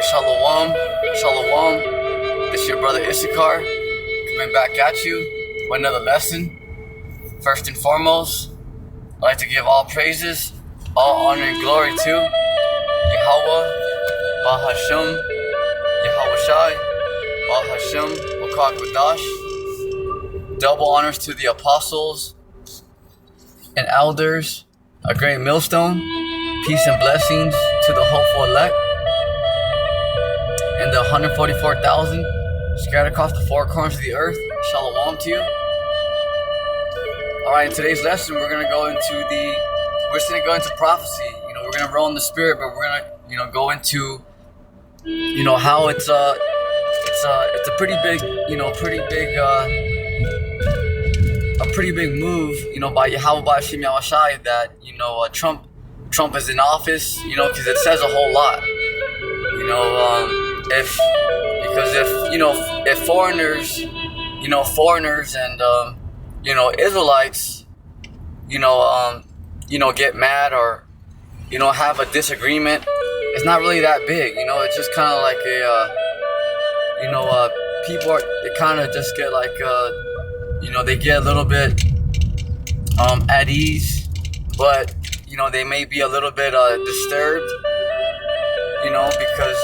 Alright, Shalom, Shalom. This is your brother Issachar coming back at you with another lesson. First and foremost, I'd like to give all praises, all honor and glory to Yahweh, Bahashem, Yahweh Shai, Bahashem, Wakak Wadash. Double honors to the apostles and elders, a great millstone. Peace and blessings to the hopeful elect and the 144,000 scattered across the four corners of the earth. Shalom to you. Alright, in today's lesson we're gonna go into prophecy. We're gonna roll in the spirit, but we're gonna go into how it's a pretty big move, by Yahweh Ba'Shem Yahweh Shai that Trump is in office, because it says a whole lot. If foreigners and Israelites, get mad or have a disagreement, it's not really that big. It's just kind of like people they kind of just get like they get a little bit at ease, but they may be a little bit disturbed, because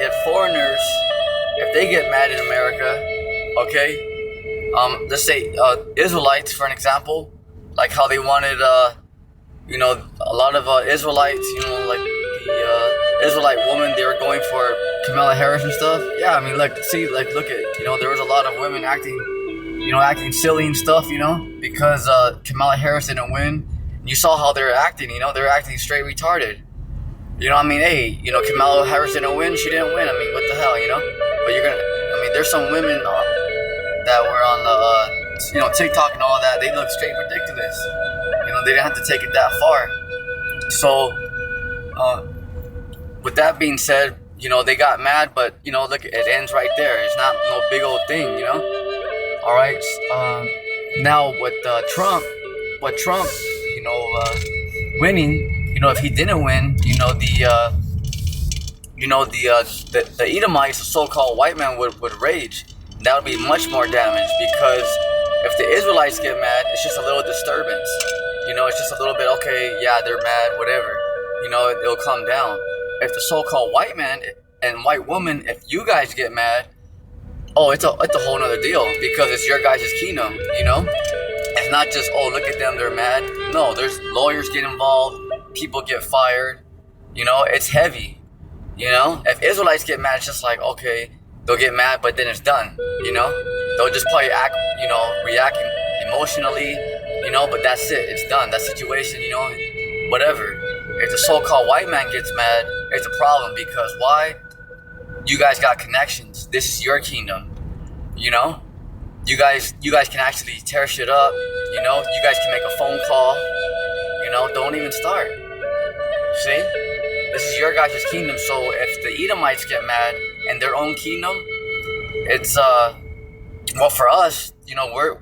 if foreigners, if they get mad in America, okay, let's say Israelites, for an example, like how they wanted, a lot of Israelites, like the Israelite woman, they were going for Kamala Harris and stuff. Yeah, I mean, look at, there was a lot of women acting silly and stuff, because Kamala Harris didn't win. You saw how they were acting, they were acting straight retarded. Hey, Kamala Harris didn't win, she didn't win. What the hell, But there's some women that were on the, TikTok and all that, they look straight ridiculous. They didn't have to take it that far. So, with that being said, they got mad, but, look, it ends right there. It's not no big old thing, Alright, now with Trump, winning, if he didn't win, the Edomites, the so-called white man, would rage. That would be much more damage, because if the Israelites get mad, it's just a little disturbance. It's just a little bit, okay, yeah, they're mad, whatever. It'll calm down. If the so-called white man and white woman, if you guys get mad, it's a whole nother deal, because it's your guys' kingdom, It's not just, look at them, they're mad. No, there's lawyers get involved, people get fired, it's heavy, If Israelites get mad, it's just like, okay, they'll get mad, but then it's done, They'll just probably react emotionally, but that's it, it's done, that situation, whatever. If the so-called white man gets mad, it's a problem, because why? You guys got connections. This is your kingdom, You guys can actually tear shit up, You guys can make a phone call, Don't even start. See? This is your guys' kingdom. So if the Edomites get mad in their own kingdom, it's for us, we're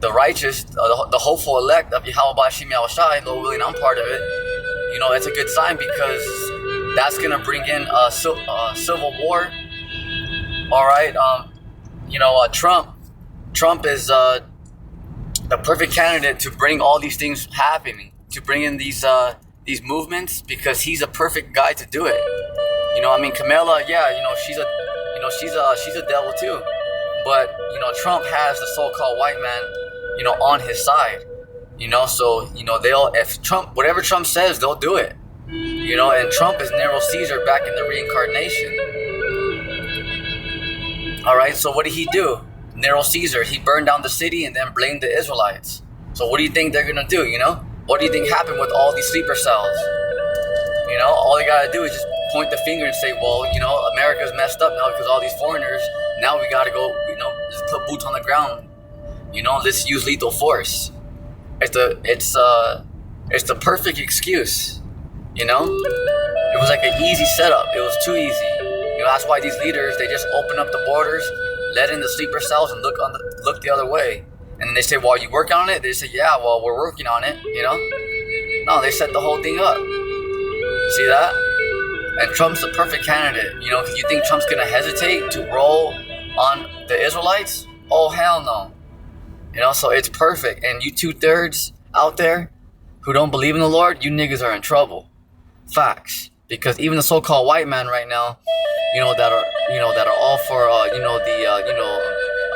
the righteous, the hopeful elect of Yahweh Ba'Shem Yahweh Shai, Lord willing, I'm part of it. It's a good sign, because that's gonna bring in a civil war. All right, Trump is the perfect candidate to bring all these things happening, to bring in these movements, because he's a perfect guy to do it. Kamala, yeah, she's a devil too, but Trump has the so-called white man, on his side, so if Trump, whatever Trump says, they'll do it. And Trump is Nero Caesar back in the reincarnation. Alright, so what did he do? Nero Caesar, he burned down the city and then blamed the Israelites. So what do you think they're gonna do, What do you think happened with all these sleeper cells? All they gotta do is just point the finger and say, well, America's messed up now because all these foreigners, now we gotta go, just put boots on the ground. Let's use lethal force. It's the perfect excuse. It was like an easy setup. It was too easy. That's why these leaders, they just open up the borders, let in the sleeper cells, and look the other way. And then they say, well, are you working on it? They say, yeah, well, we're working on it, No, they set the whole thing up. See that? And Trump's the perfect candidate, you know, because you think Trump's going to hesitate to roll on the Israelites? Oh, hell no. You know, so it's perfect. And you 2/3 out there who don't believe in the Lord, you niggas are in trouble. Facts. Because even the so-called white man right now, that are all for,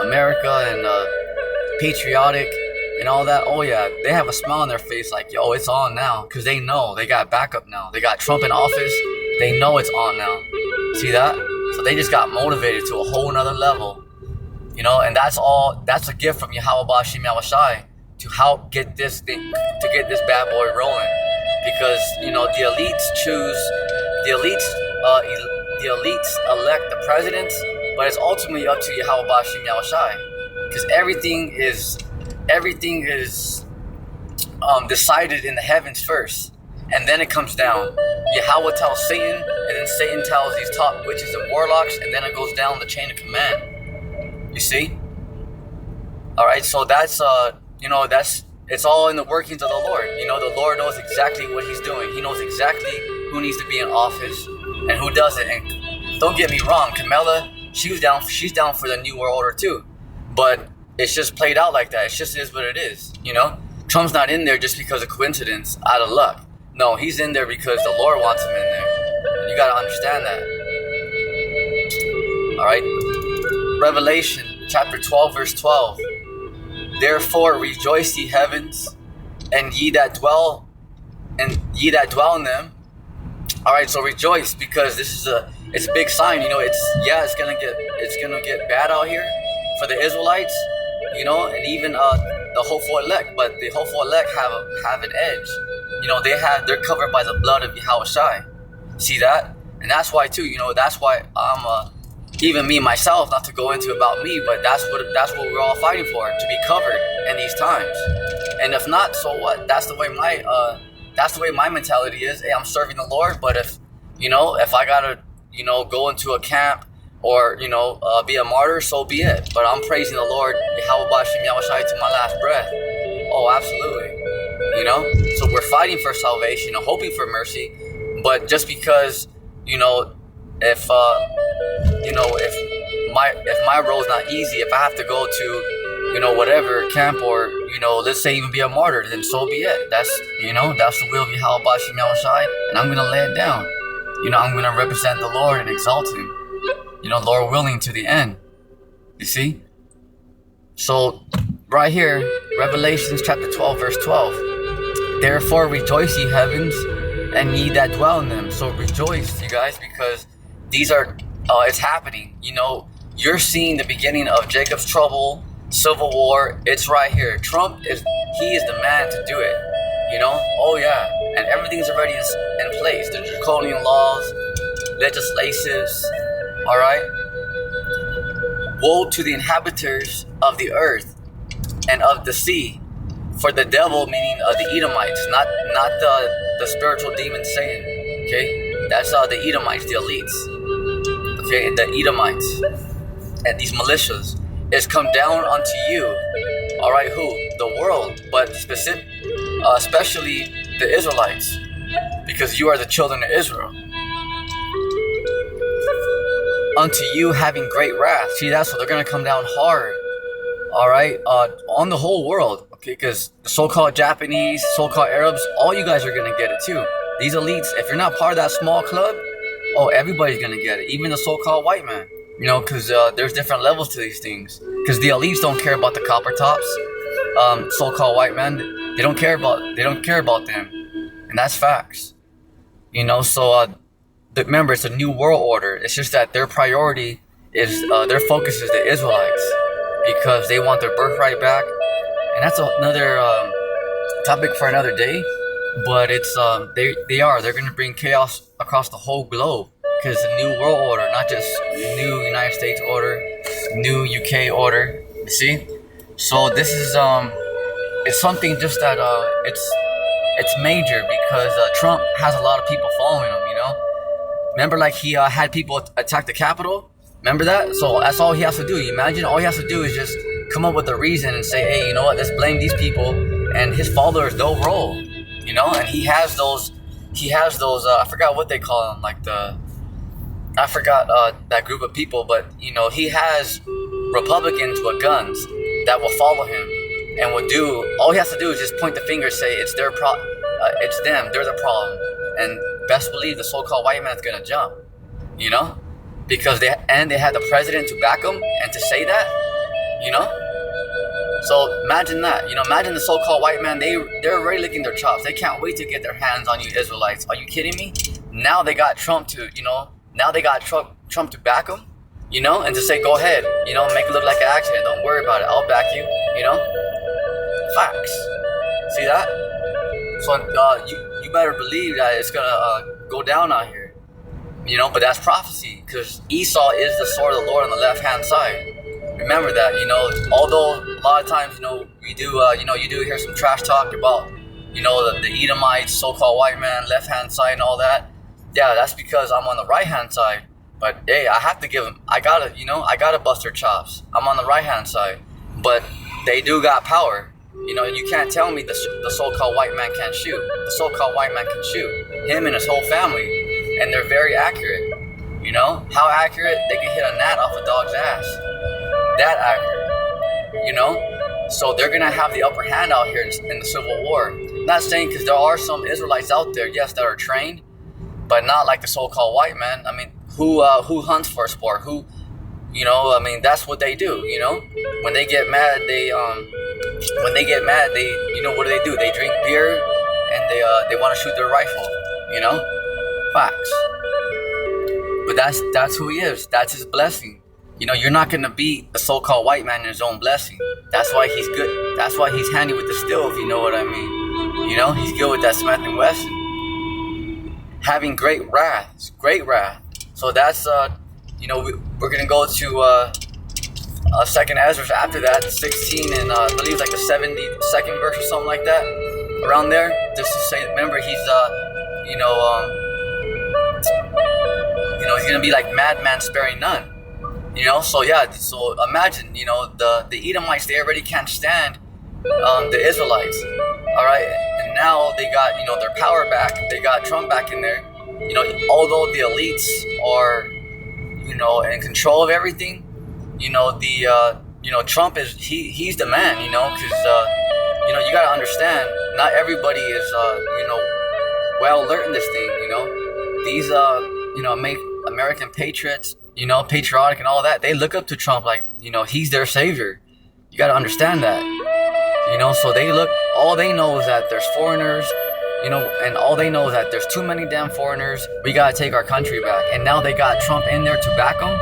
America and patriotic and all that. Oh yeah, they have a smile on their face like, yo, it's on now. Because they know they got backup now. They got Trump in office. They know it's on now. See that? So they just got motivated to a whole nother level. And that's a gift from Yahweh Bashim Yahushai to help get this thing, to get this bad boy rolling. Because, the elites elect the presidents, but it's ultimately up to Yahweh Bashim Yahushai. Because everything is decided in the heavens first, and then it comes down. Yahweh tells Satan, and then Satan tells these top witches and warlocks, and then it goes down the chain of command. You see? All right, so that's it's all in the workings of the Lord. The Lord knows exactly what He's doing. He knows exactly who needs to be in office and who doesn't. And don't get me wrong, Kamala, she's down for the New World Order too, but it's just played out like that. It just is what it is. Trump's not in there just because of coincidence, out of luck. No, he's in there because the Lord wants him in there. And you gotta understand that. All right. Revelation chapter 12, verse 12. Therefore rejoice, ye heavens, and ye that dwell in them. All right, so rejoice, because it's a big sign. It's gonna get bad out here for the Israelites, and even the hopeful elect. But the hopeful elect have an edge. They're covered by the blood of Yahushai. See that? And that's why too. That's why I'm even me myself, not to go into about me, but that's what we're all fighting for, to be covered in these times. And if not, so what? That's the way my mentality is. Hey, I'm serving the Lord, but if I gotta go into a camp or be a martyr, so be it. But I'm praising the Lord, Yahweh Bashim Yahushai, to my last breath. Oh, absolutely. So we're fighting for salvation and hoping for mercy. But just because if my road's not easy, if I have to go to whatever camp, or let's say even be a martyr, then so be it. That's the will of Yahweh Bashim Yahushai, and I'm gonna lay it down. I'm gonna represent the Lord and exalt Him. Lord willing, to the end. You see? So right here, Revelations chapter 12, verse 12. Therefore rejoice, ye heavens, and ye that dwell in them. So rejoice, you guys, because these are it's happening. You're seeing the beginning of Jacob's trouble, civil war. It's right here. Trump is the man to do it. Oh yeah, and everything's already in place. The draconian laws, legislatives. All right. Woe to the inhabitants of the earth and of the sea, for the devil, meaning the Edomites, not the spiritual demon Satan. Okay, that's the Edomites, the elites. Okay, the Edomites and these militias is come down unto you. All right, who? The world, but especially the Israelites, because you are the children of Israel. Unto you having great wrath. See, that's what they're gonna come down hard. All right, on the whole world. Okay, because the so-called Japanese, so-called Arabs, all you guys are gonna get it too. These elites, if you're not part of that small club, everybody's gonna get it. Even the so-called white man. Because there's different levels to these things. Because the elites don't care about the copper tops. So-called white men, they don't care about them, and that's facts. So remember, it's a new world order. It's just that their priority is their focus is the Israelites, because they want their birthright back, and that's another topic for another day. But it's they're going to bring chaos across the whole globe. Because the new world order, not just new United States order, new UK order. You see? So this is it's something just that it's major, because Trump has a lot of people following him. Remember, like he had people attack the Capitol. Remember that? So that's all he has to do. You imagine all he has to do is just come up with a reason and say, hey, you know what? Let's blame these people, and his followers, they'll roll. And he has those he has those. I forgot what they call them. Like I forgot that group of people, but he has Republicans with guns that will follow him and will do. All he has to do is just point the finger, say it's their it's them, they're the problem, and best believe the so-called white man's gonna jump. Because they had the president to back them and to say that. So imagine that. Imagine the so-called white man. They're already licking their chops. They can't wait to get their hands on you Israelites. Are you kidding me? Now they got Trump to Trump to back them, and to say, go ahead, make it look like an accident. Don't worry about it. I'll back you. Facts. See that? So you better believe that it's gonna go down out here. But that's prophecy, because Esau is the sword of the Lord on the left-hand side. Remember that, although a lot of times, we do, you do hear some trash talk about, the Edomites, so-called white man, left-hand side and all that. Yeah, that's because I'm on the right-hand side. But, hey, I have to give them, I gotta bust their chops. I'm on the right-hand side. But they do got power. You can't tell me the so-called white man can't shoot. The so-called white man can shoot. Him and his whole family. And they're very accurate. How accurate? They can hit a gnat off a dog's ass. That accurate. So they're gonna have the upper hand out here in the Civil War. Not saying, because there are some Israelites out there, yes, that are trained, but not like the so-called white man. I mean, who hunts for a sport? That's what they do. When they get mad, they what do? They drink beer and they want to shoot their rifle. Facts. But that's who he is. That's his blessing. You're not gonna beat a so-called white man in his own blessing. That's why he's good. That's why he's handy with the steel, if you know what I mean. He's good with that Smith and Wesson. Having great wrath. Great wrath. So that's we're gonna go to Second Ezra after that, 16 and I believe it's like the 72nd verse or something like that, around there. Just to say, remember he's he's gonna be like madman sparing none. So yeah. So imagine, the Edomites, they already can't stand the Israelites. All right, and now they got their power back. They got Trump back in there. Although the elites are in control of everything. Trump is he's the man. Because you gotta understand, not everybody is well alert in this thing. These make American patriots, patriotic and all that. They look up to Trump like, he's their savior. You got to understand that. So all they know is that there's foreigners, and all they know is that there's too many damn foreigners. We got to take our country back. And now they got Trump in there to back them.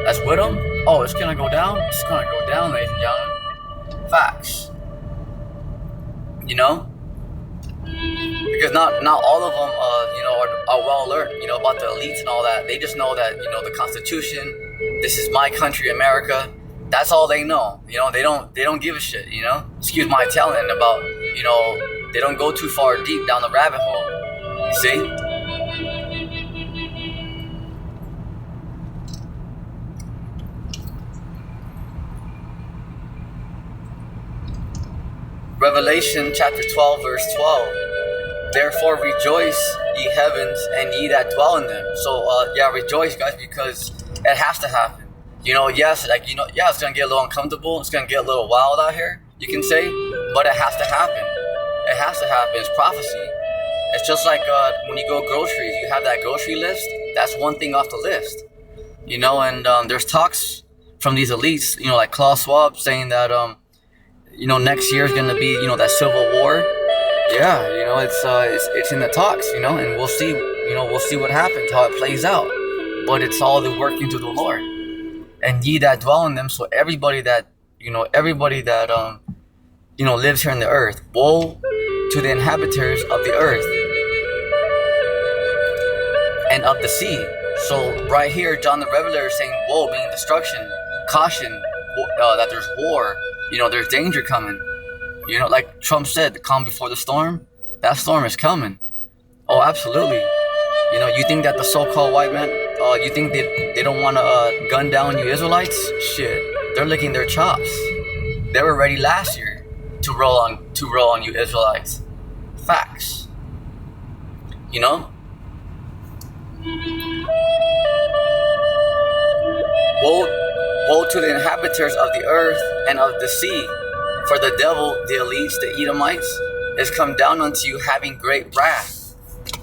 That's with them. Oh, it's going to go down? It's going to go down, ladies and gentlemen. Facts. Because not all of them, are well alert, about the elites and all that. They just know that, the Constitution, this is my country, America. That's all they know. They don't give a shit. Excuse my Italian about, they don't go too far deep down the rabbit hole. You see? Revelation chapter 12, verse 12. Therefore rejoice, ye heavens, and ye that dwell in them. So, rejoice, guys, because it has to happen. Yes, it's gonna get a little uncomfortable. It's gonna get a little wild out here, you can say, but it has to happen. It has to happen. It's prophecy. It's just like when you go groceries, you have that grocery list. That's one thing off the list. And there's talks from these elites, like Klaus Schwab, saying that next year is gonna be, that civil war. Yeah, it's in the talks, and we'll see, we'll see what happens, how it plays out. But it's all the working to the Lord. And ye that dwell in them, so everybody that lives here on the earth. Woe to the inhabitants of the earth and of the sea. So right here, John the Revelator is saying woe, meaning destruction, caution, that there's war, there's danger coming. Like Trump said, the calm before the storm. That storm is coming. Oh, absolutely. You think that the so-called white man, you think they don't want to gun down you Israelites? Shit, they're licking their chops. They were ready last year to roll on you Israelites. Facts. You know? Woe to the inhabitants of the earth and of the sea, for the devil, the elites, the Edomites, is come down unto you having great wrath.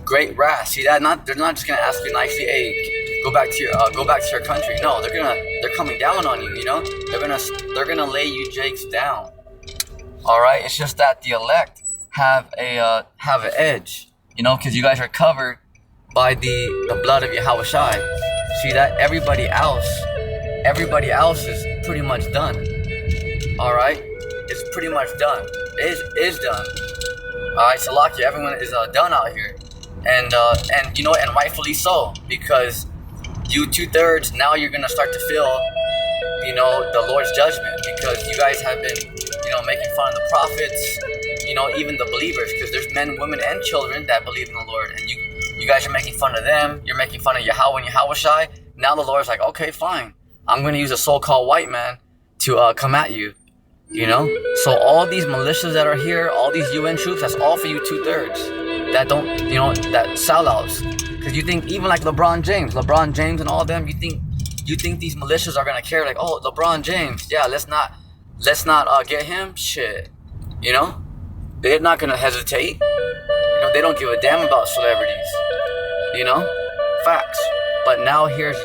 Great wrath. See that? They're not just gonna ask you nicely, hey, go back to your country. No, they're coming down on you. You know, they're gonna lay you jakes down. All right. It's just that the elect have an edge. You know, because you guys are covered by the blood of Yahweh Shai. See that? Everybody else is pretty much done. All right, it's pretty much done. Is done. All right, Salakia, everyone is done out here, and you know, and rightfully so, because you 2/3 now you're gonna start to feel, you know, the Lord's judgment, because you guys have been, you know, making fun of the prophets, you know, even the believers, because there's men, women, and children that believe in the Lord, and you guys are making fun of them. You're making fun of Yahweh and Yahweh Shai. Now the Lord's like, okay, fine. I'm going to use a so-called white man to come at you, you know? So all these militias that are here, all these UN troops, that's all for you 2/3 that don't, you know, that sellouts. Because you think even like LeBron James and all of them, you think these militias are going to care like, oh, LeBron James, yeah, let's not get him? Shit, you know? They're not going to hesitate. You know, they don't give a damn about celebrities, you know? Facts. But now here's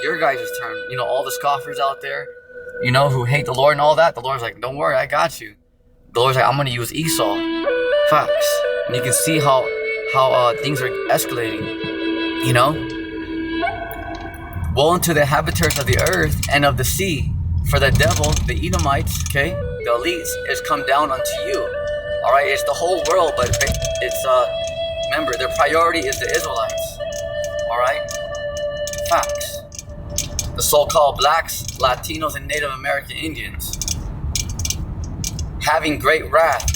your guys' turn. You know, all the scoffers out there, you know, who hate the Lord and all that. The Lord's like, don't worry, I got you. The Lord's like, I'm going to use Esau. Facts. And you can see how things are escalating, you know. Woe unto the inhabitants of the earth and of the sea, for the devil, the Edomites, okay, the elites, is come down unto you. All right, it's the whole world, but it's, remember, their priority is the Israelites. All right. Facts. The so-called blacks, Latinos, and Native American Indians having great wrath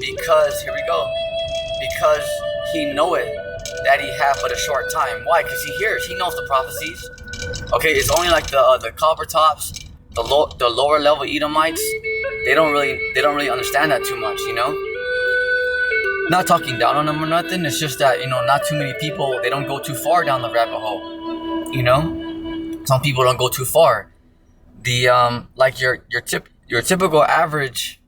because, here we go, because he knoweth that he hath but a short time. Why? Because he knows the prophecies. Okay, it's only like the copper tops, the lower level Edomites. They don't really understand that too much, you know. Not talking down on them or nothing. It's just that, you know, not too many people, they don't go too far down the rabbit hole. You know, some people don't go too far. The like your typical average,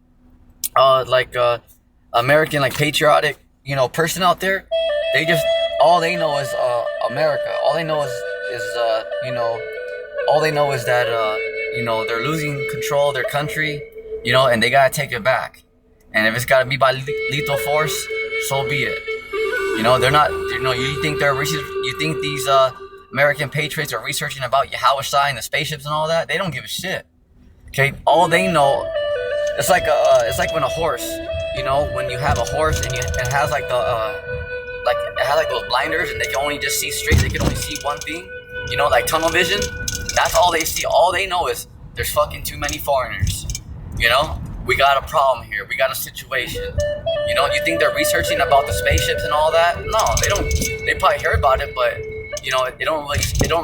American, like, patriotic, you know, person out there, all they know is America. All they know is you know, all they know is that you know, they're losing control of their country, you know, and they gotta take it back. And if it's gotta be by lethal force, so be it. You know, they're not. You know, you think these American patriots are researching about Yahweh Shai and the spaceships and all that? They don't give a shit. Okay, all they know, it's like when a horse, you know, when you have a horse and it has like those blinders and they can only just see straight. They can only see one thing, you know, like tunnel vision. That's all they see. All they know is there's fucking too many foreigners. You know, we got a problem here. We got a situation. You know, you think they're researching about the spaceships and all that? No, they don't. They probably heard about it, but you know, it don't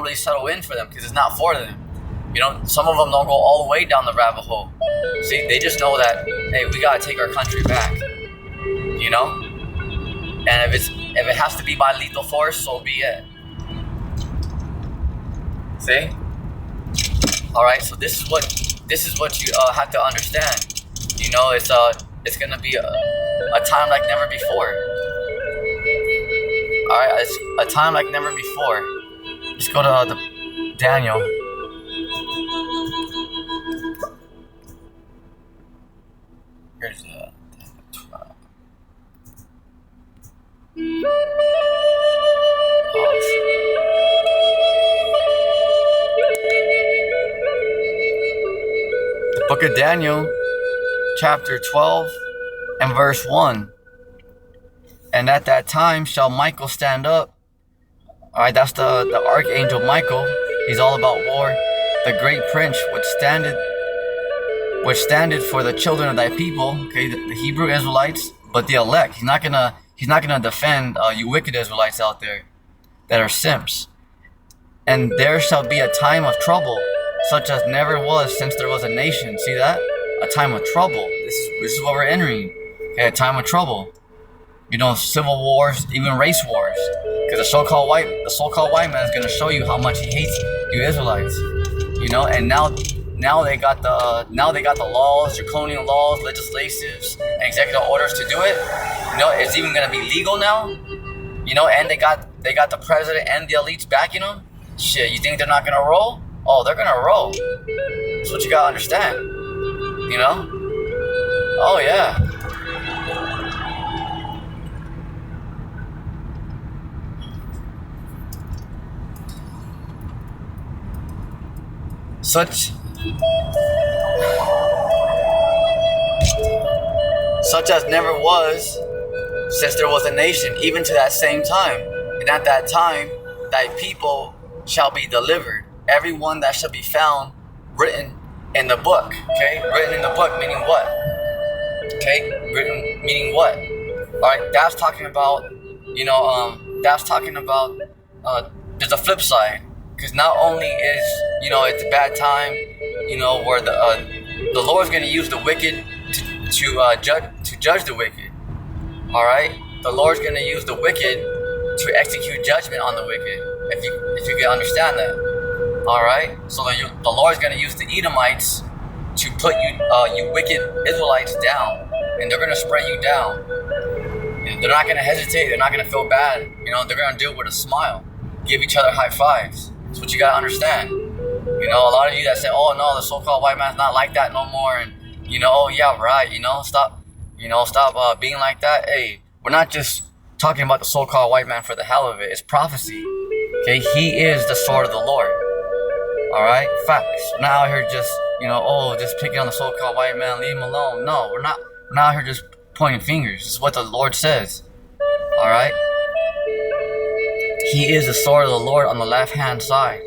really settle in for them because it's not for them. You know, some of them don't go all the way down the rabbit hole. See, they just know that, hey, we gotta take our country back. You know, and if it has to be by lethal force, so be it. See? All right. So this is what you have to understand. You know, it's gonna be a time like never before. All right, it's a time like never before. Let's go to the Daniel. Here's the 12. The book of Daniel, chapter 12 and verse 1. And at that time shall Michael stand up. All right, that's the archangel Michael. He's all about war. The great prince which standeth for the children of thy people. Okay, the Hebrew Israelites, but the elect. He's not gonna defend you wicked Israelites out there that are simps. And there shall be a time of trouble, such as never was since there was a nation. See that? A time of trouble. This is what we're entering. Okay, a time of trouble. civil wars, even race wars. Because the so-called white man is going to show you how much he hates you Israelites. And now they got the laws, draconian laws, legislatives, and executive orders to do it. It's even going to be legal now. And they got the president and the elites backing them. Shit, you think they're not going to roll? Oh, they're going to roll. That's what you got to understand. Oh, yeah. Such as never was since there was a nation, even to that same time. And at that time, thy people shall be delivered. Everyone that shall be found written in the book. Okay? Written in the book, meaning what? Okay? Written meaning what? Alright, that's talking about, there's a flip side. Because not only is, it's a bad time, where the Lord's going to use the wicked to judge the wicked. All right? The Lord's going to use the wicked to execute judgment on the wicked, if you can understand that. All right? So the Lord's going to use the Edomites to put you wicked Israelites down, and they're going to spray you down. And they're not going to hesitate. They're not going to feel bad. They're going to do it with a smile. Give each other high fives. That's what you got to understand. A lot of you that say, oh no, the so-called white man's not like that no more, and oh yeah, right, stop being like that. Hey, we're not just talking about the so-called white man for the hell of it. It's prophecy. Okay, he is the sword of the Lord. All right, facts. We're not out here just just picking on the so-called white man, leave him alone. No, we're not out here just pointing fingers. This is what the Lord says. All right, he is the sword of the Lord on the left-hand side.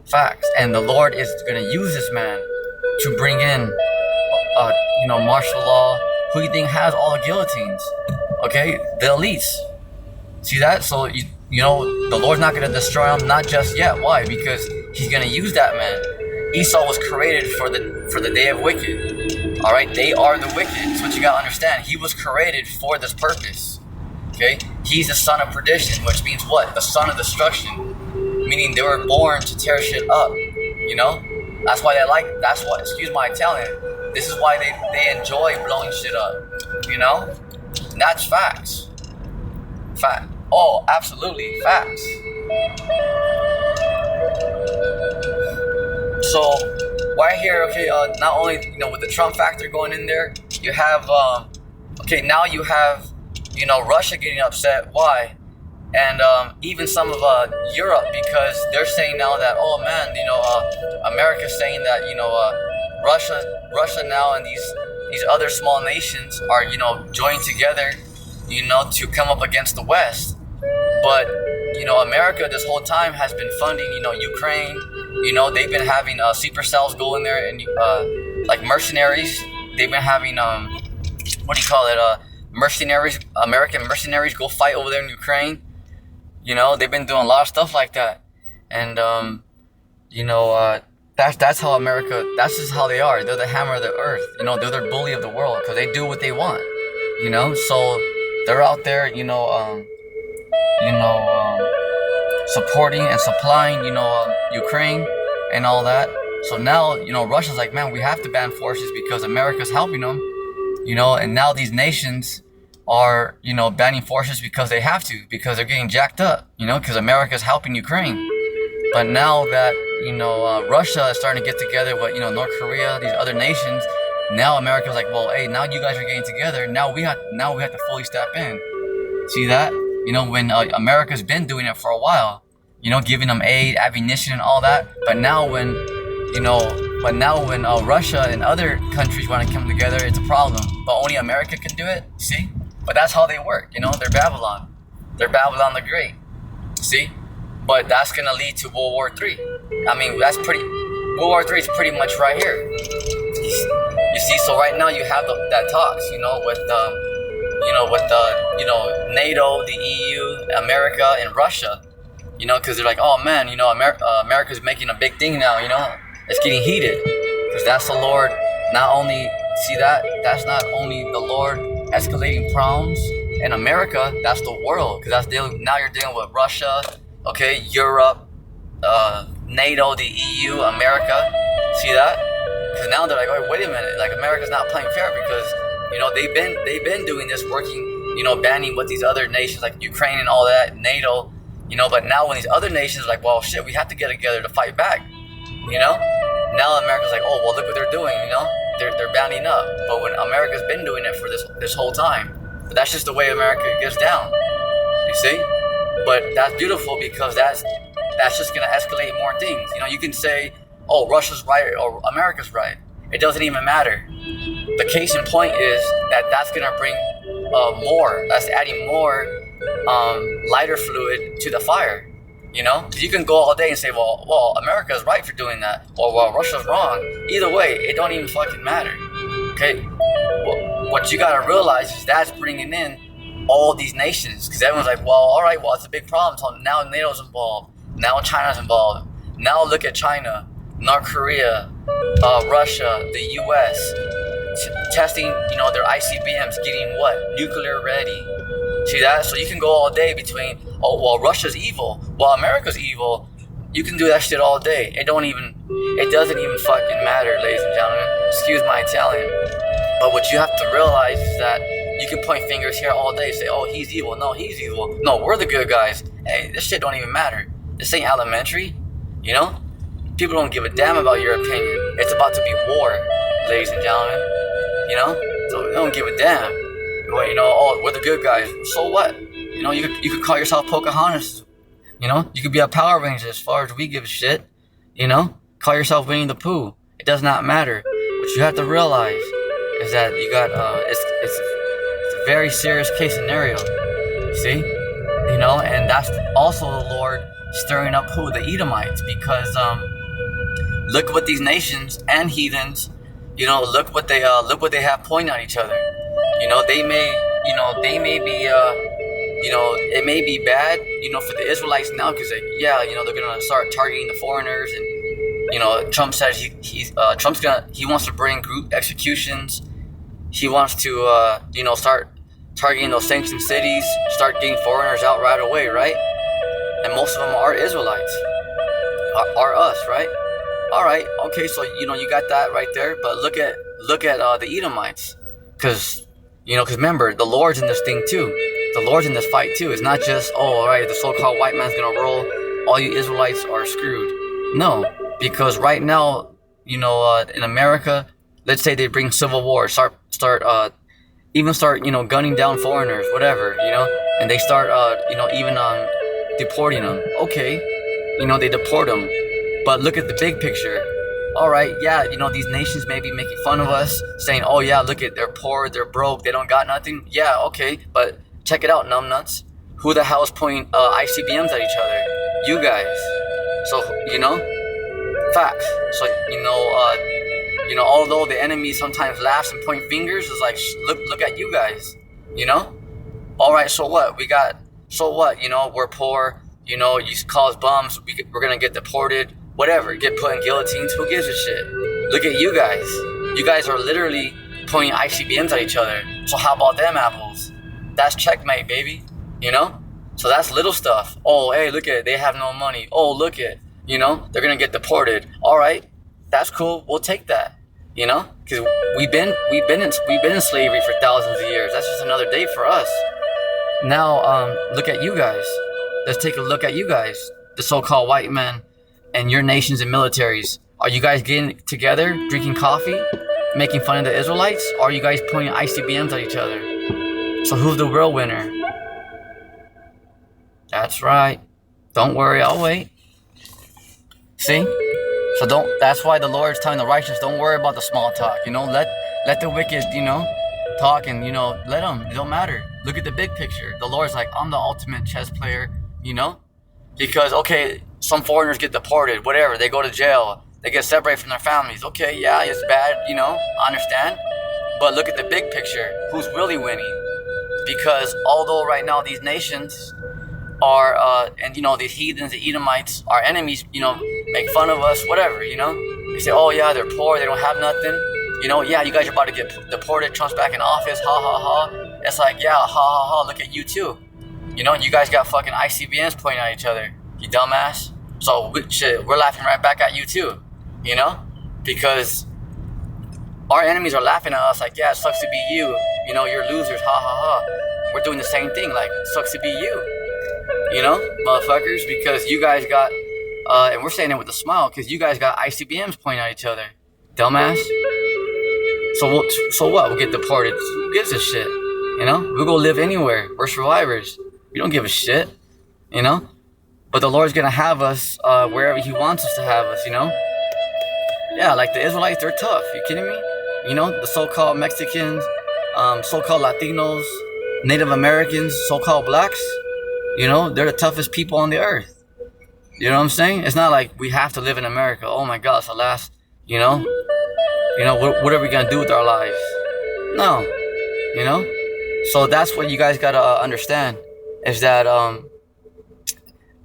Facts. And the Lord is going to use this man to bring in martial law. Who do you think has all the guillotines? Okay, the elites. See that? So the Lord's not going to destroy them, not just yet. Why? Because he's going to use that man. Esau was created for the day of wicked. All right, they are the wicked. That's what you got to understand. He was created for this purpose. Okay, he's the son of perdition, which means what? The son of destruction. Meaning they were born to tear shit up. That's why excuse my Italian, this is why they enjoy blowing shit up. And that's facts. Fact. Oh, absolutely, facts. So, right here, okay, not only, with the Trump factor going in there, you have, now you have, Russia getting upset. Why? And even some of Europe, because they're saying now that, oh man, America's saying that, Russia now and these other small nations are, joining together, to come up against the West. But, America this whole time has been funding, Ukraine. They've been having sleeper cells go in there and like mercenaries. They've been having mercenaries, American mercenaries go fight over there in Ukraine. They've been doing a lot of stuff like that. And, that's how America, that's just how they are. They're the hammer of the earth. They're the bully of the world because they do what they want, So they're out there, supporting and supplying, Ukraine and all that. So now, Russia's like, man, we have to ban forces because America's helping them, and now these nations are, banning forces because they have to, because they're getting jacked up, because America's helping Ukraine. But now that, Russia is starting to get together with, North Korea, these other nations, now America's like, well, hey, now you guys are getting together. Now we have to fully step in. See that? When America's been doing it for a while, giving them aid, ammunition and all that. But now when Russia and other countries want to come together, it's a problem. But only America can do it. See? But that's how they work, they're Babylon. They're Babylon the Great. See? But that's going to lead to World War III. I mean, World War III is pretty much right here. You see, so right now you have that talks, with NATO, the EU, America, and Russia. Because they're like, oh man, America's making a big thing now, it's getting heated. Because that's the Lord, that's not only the Lord escalating problems And America, that's the world, because now you're dealing with Russia, okay, Europe, NATO, the EU, America. See that? Because now they're like, oh, wait a minute, like America's not playing fair because they've been doing this, working, banning with these other nations like Ukraine and all that, NATO, But now when these other nations are like, well, shit, we have to get together to fight back, Now America's like, oh, well, look what they're doing, They're banding up. But when America's been doing it for this whole time, but that's just the way America gets down. You see? But that's beautiful because that's just gonna escalate more things. You can say, oh, Russia's right or America's right. It doesn't even matter. The case in point is that's gonna bring more. That's adding more lighter fluid to the fire. You can go all day and say, well, America's right for doing that, or well, Russia's wrong. Either way, it don't even fucking matter. Okay, well, what you gotta realize is that's bringing in all these nations, because everyone's like, well, all right, well, it's a big problem. So now NATO's involved, now China's involved. Now look at China, North Korea, Russia, the U.S. Testing, their ICBMs, getting what? Nuclear ready. See that? So you can go all day between, oh, well, Russia's evil, well, America's evil. You can do that shit all day. It doesn't even fucking matter, ladies and gentlemen. Excuse my Italian. But what you have to realize is that you can point fingers here all day, say, oh, he's evil. No, he's evil. No, we're the good guys. Hey, this shit don't even matter. This ain't elementary, People don't give a damn about your opinion. It's about to be war, ladies and gentlemen, So they don't give a damn. Well, oh, we're the good guys. So what? You could call yourself Pocahontas. You could be a Power Ranger as far as we give a shit. Call yourself Winnie the Pooh. It does not matter. What you have to realize is that you got it's a very serious case scenario. See, and that's also the Lord stirring up who? The Edomites, because look what these nations and heathens, look what they have pointing at each other. They may be it may be bad, for the Israelites now, because they're gonna start targeting the foreigners, and Trump says he wants to bring group executions. He wants to start targeting those sanctioned cities, start getting foreigners out right away, right? And most of them are Israelites, are us, right? All right, okay, so you got that right there, but look at the Edomites, because remember, the Lord's in this thing too. The Lord's in this fight too. It's not just, oh, all right, the so-called white man's gonna roll, all you Israelites are screwed. No, because right now, in America, let's say they bring civil war, start gunning down foreigners, whatever, and they start, even deporting them. Okay, they deport them, but look at the big picture. All right, yeah, these nations may be making fun of us, saying, oh yeah, look at, they're poor, they're broke, they don't got nothing. Yeah, okay, but check it out, numbnuts. Who the hell is pointing ICBMs at each other? You guys. So, facts. So, although the enemy sometimes laughs and point fingers, it's like, look at you guys, All right, so what? We're poor, you call us bums, we're gonna get deported, whatever, get put in guillotines, who gives a shit? Look at you guys. You guys are literally pointing ICBMs at each other. So how about them apples? That's checkmate, baby, So that's little stuff. Oh, hey, look at it, they have no money. Oh, look at, they're gonna get deported. All right, that's cool, we'll take that, because we've been in slavery for thousands of years. That's just another day for us. Now, look at you guys. Let's take a look at you guys, the so-called white men, and your nations and militaries. Are you guys getting together, drinking coffee, making fun of the Israelites? Or are you guys pointing ICBMs at each other? So who's the real winner? That's right. Don't worry, I'll wait. See? So that's why the Lord's telling the righteous, don't worry about the small talk. Let the wicked, talk, and let them. It don't matter. Look at the big picture. The Lord's like, I'm the ultimate chess player, because okay, some foreigners get deported, whatever, they go to jail, they get separated from their families. Okay, yeah, it's bad, I understand. But look at the big picture. Who's really winning? Because although right now these nations are, and these heathens, the Edomites, our enemies, make fun of us, whatever, They say, oh yeah, they're poor, they don't have nothing. Yeah, you guys are about to get deported, Trump's back in office, ha ha ha. it's like, yeah, ha ha ha, look at you too. You know, you guys got fucking ICBMs pointing at each other, you dumbass. So we're laughing right back at you too, you know, because our enemies are laughing at us like, yeah, it sucks to be you. You know, you're losers, ha ha ha. We're doing the same thing, like, sucks to be you. You know, motherfuckers, because you guys got, and we're saying it with a smile, because you guys got ICBMs pointing at each other, dumbass. So what? We'll get deported. Who gives a shit? You know, we'll go live anywhere. We're survivors. We don't give a shit. You know, but the Lord's gonna have us wherever He wants us to have us. You know, yeah, like the Israelites, they're tough. You kidding me? You know, the so-called Mexicans, so-called Latinos, Native Americans, so-called blacks. You know, they're the toughest people on the earth. You know what I'm saying? It's not like we have to live in America. Oh my God, it's the last. You know, what are we gonna do with our lives? No, you know. So that's what you guys gotta understand is that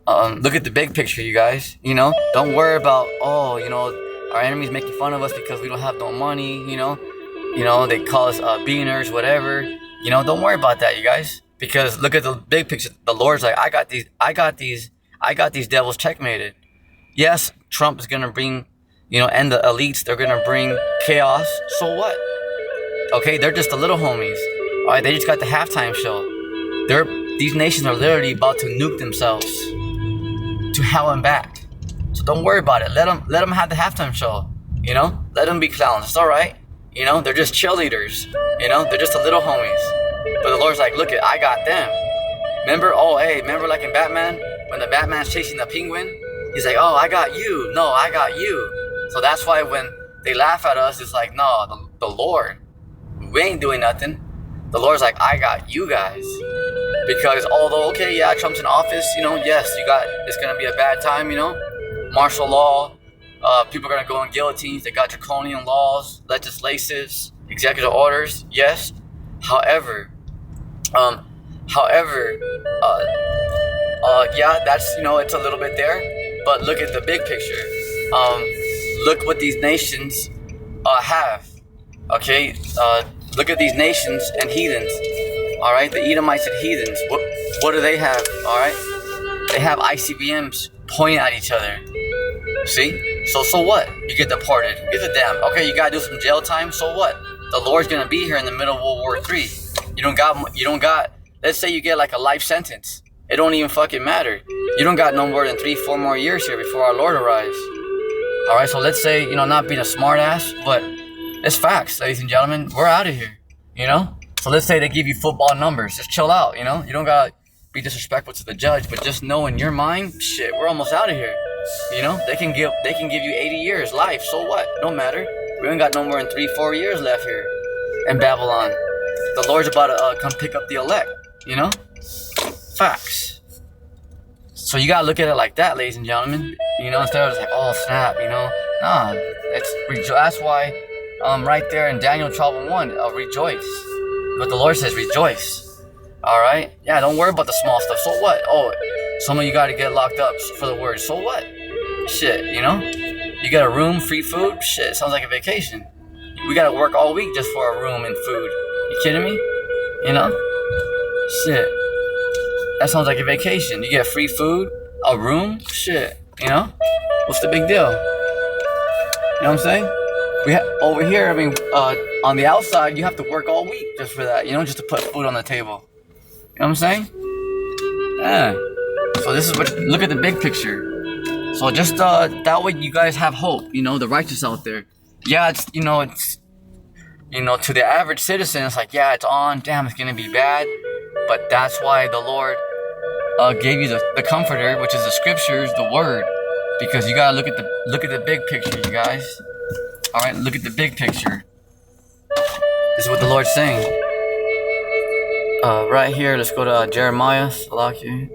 look at the big picture, you guys. You know, don't worry about our enemies making fun of us because we don't have no money. You know they call us beaners, whatever. You know, don't worry about that, you guys, because look at the big picture. The Lord's like, I got these devils checkmated. Yes, Trump is gonna bring, and the elites, they're gonna bring chaos. So what? Okay, they're just the little homies. All right, they just got the halftime show. These nations are literally about to nuke themselves to hell and back. So don't worry about it. Let them have the halftime show. You know, let them be clowns. It's all right. You know, they're just cheerleaders. You know, they're just the little homies. But the Lord's like, look, I got them. Remember like in Batman when the Batman's chasing the penguin? He's like, oh, I got you. No, I got you. So that's why when they laugh at us, it's like, no, the Lord, we ain't doing nothing. The Lord's like, I got you guys. Because although, okay, yeah, Trump's in office, yes, it's going to be a bad time, martial law, people are going to go on guillotines, they got draconian laws, legislatives, executive orders, yes. However, yeah, that's, it's a little bit there, but look at the big picture. Look what these nations have, okay? Look at these nations and heathens. All right, the Edomites and heathens. What do they have? All right, they have ICBMs pointing at each other. See? So what? You get deported. Give a damn. Okay, you gotta do some jail time. So what? The Lord's gonna be here in the middle of World War III. You don't got. Let's say you get like a life sentence. It don't even fucking matter. You don't got no more than 3-4 more years here before our Lord arrives. All right, so let's say not being a smart ass, but it's facts, ladies and gentlemen. We're out of here. So let's say they give you football numbers. Just chill out, You don't gotta be disrespectful to the judge, but just know in your mind, shit, we're almost out of here. They can give you 80 years life. So what? Don't matter. We ain't got no more than 3-4 years left here in Babylon. The Lord's about to come pick up the elect. Facts. So you gotta look at it like that, ladies and gentlemen. Instead of just like, oh snap, Nah, that's why right there in Daniel 12:1, rejoice. But the Lord says rejoice. All right? Yeah, don't worry about the small stuff. So what? Oh, some of you got to get locked up for the word. So what? Shit, You got a room, free food? Shit, sounds like a vacation. We got to work all week just for a room and food. You kidding me? Shit. That sounds like a vacation. You get free food, a room? Shit, What's the big deal? You know what I'm saying? Over here, on the outside, you have to work all week just for that, just to put food on the table. You know what I'm saying? Yeah. So this is look at the big picture. So just that way you guys have hope, the righteous out there. Yeah, it's to the average citizen, it's like, yeah, it's on, damn, it's gonna be bad. But that's why the Lord gave you the comforter, which is the scriptures, the word. Because you gotta look at the big picture, you guys. All right, look at the big picture. This is what the Lord's saying. Right here, let's go to Jeremiah. Salaki.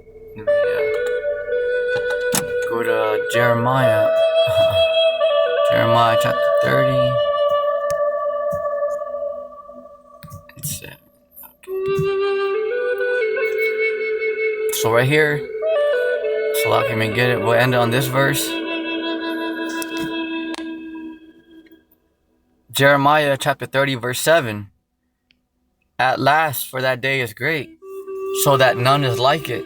Go to Jeremiah. Jeremiah chapter 30. It's so right here, Salaki may get it. We'll end on this verse. Jeremiah chapter 30 verse 7. At last, for that day is great, so that none is like it.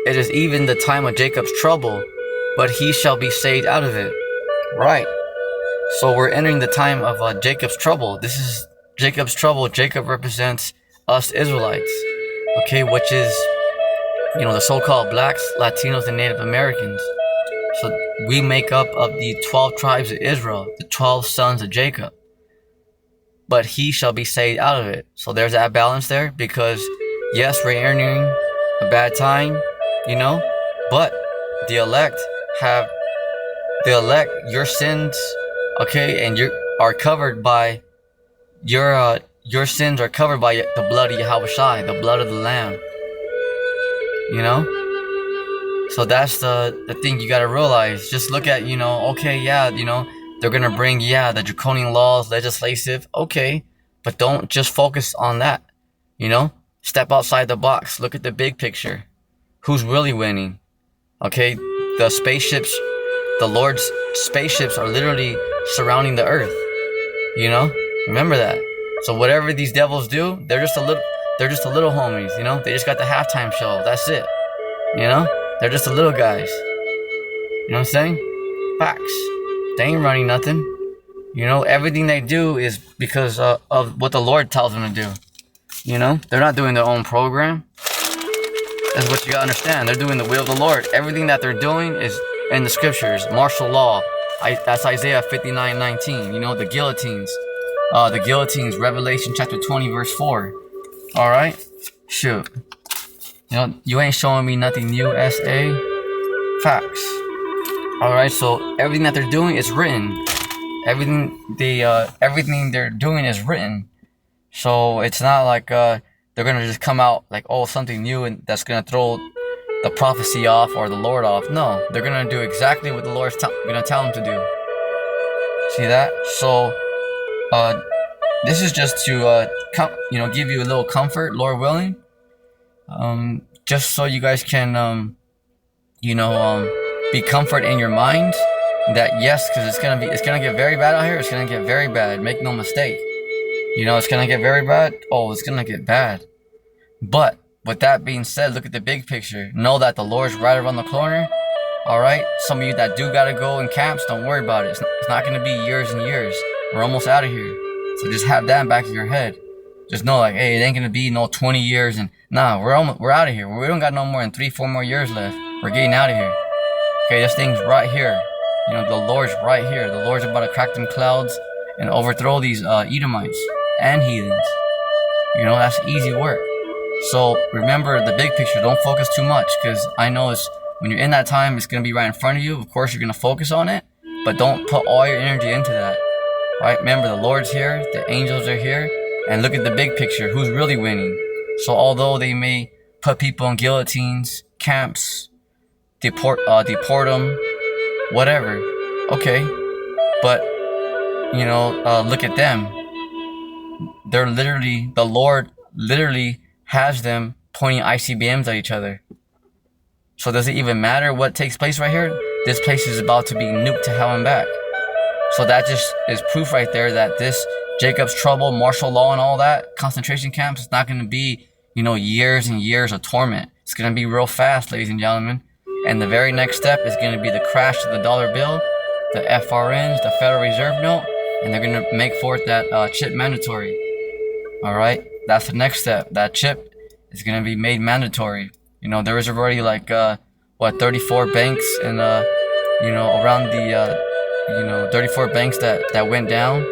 It is even the time of Jacob's trouble, but he shall be saved out of it. Right. So we're entering the time of Jacob's trouble. This is Jacob's trouble. Jacob represents us Israelites, okay, which is, the so-called blacks, Latinos, and Native Americans. So we make up of the 12 tribes of Israel, the 12 sons of Jacob. But he shall be saved out of it. So there's that balance there, because yes, we're entering a bad time, but the elect, your sins, okay, and are covered by your sins are covered by the blood of Yahweh Shai, the blood of the Lamb. So that's the thing you gotta realize. Just look at, okay, yeah, they're gonna bring, the draconian laws, legislative, okay, but don't just focus on that, Step outside the box, look at the big picture. Who's really winning? Okay, the Lord's spaceships are literally surrounding the earth, Remember that. So whatever these devils do, they're just a little homies, They just got the halftime show, that's it, They're just the little guys. You know what I'm saying? Facts. They ain't running nothing. Everything they do is because of what the Lord tells them to do. They're not doing their own program. That's what you gotta understand. They're doing the will of the Lord. Everything that they're doing is in the scriptures. Martial law. That's Isaiah 59:19. The guillotines. The guillotines, Revelation chapter 20, verse 4. Alright? Shoot. You ain't showing me nothing new, S.A. Facts. Alright, so everything that they're doing is written. Everything they're doing is written. So it's not like they're gonna just come out like, oh, something new and that's gonna throw the prophecy off or the Lord off. No, they're gonna do exactly what the Lord's gonna tell them to do. See that? So this is just to give you a little comfort, Lord willing. Just so you guys can be comfort in your mind that yes, because it's gonna get very bad out here. It's gonna get very bad. Make no mistake. It's gonna get very bad. Oh, it's gonna get bad. But with that being said, look at the big picture. Know that the Lord's right around the corner. All right. Some of you that do gotta go in camps, don't worry about it. It's not gonna be years and years. We're almost out of here. So just have that in the back of your head. Just know, like, hey, it ain't gonna be no 20 years and nah, we're out of here. We don't got no more than 3-4 more years left. We're getting out of here. Okay, this thing's right here. The Lord's right here. The Lord's about to crack them clouds and overthrow these Edomites and heathens. That's easy work. So remember the big picture. Don't focus too much, because I know when you're in that time, it's gonna be right in front of you. Of course, you're gonna focus on it, but don't put all your energy into that. Right? Remember, the Lord's here. The angels are here. And look at the big picture. Who's really winning? So although they may put people in guillotines, camps, deport them, whatever. Okay, but look at them. They're the Lord literally has them pointing ICBMs at each other. So does it even matter what takes place right here? This place is about to be nuked to hell and back. So that just is proof right there that this Jacob's trouble, martial law, and all that concentration camps is not going to be, years and years of torment. It's going to be real fast, ladies and gentlemen. And the very next step is going to be the crash of the dollar bill, the FRNs, the Federal Reserve note, and they're going to make forth that chip mandatory. All right, that's the next step. That chip is going to be made mandatory. There was already 34 banks and around the 34 banks that went down.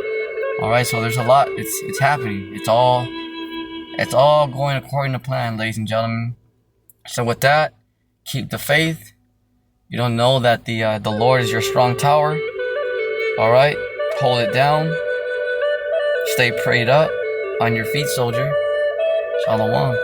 All right, so there's a lot. It's happening. It's all going according to plan, ladies and gentlemen. So with that, keep the faith. You don't know that the Lord is your strong tower. All right, hold it down. Stay prayed up on your feet, soldier. Shalom.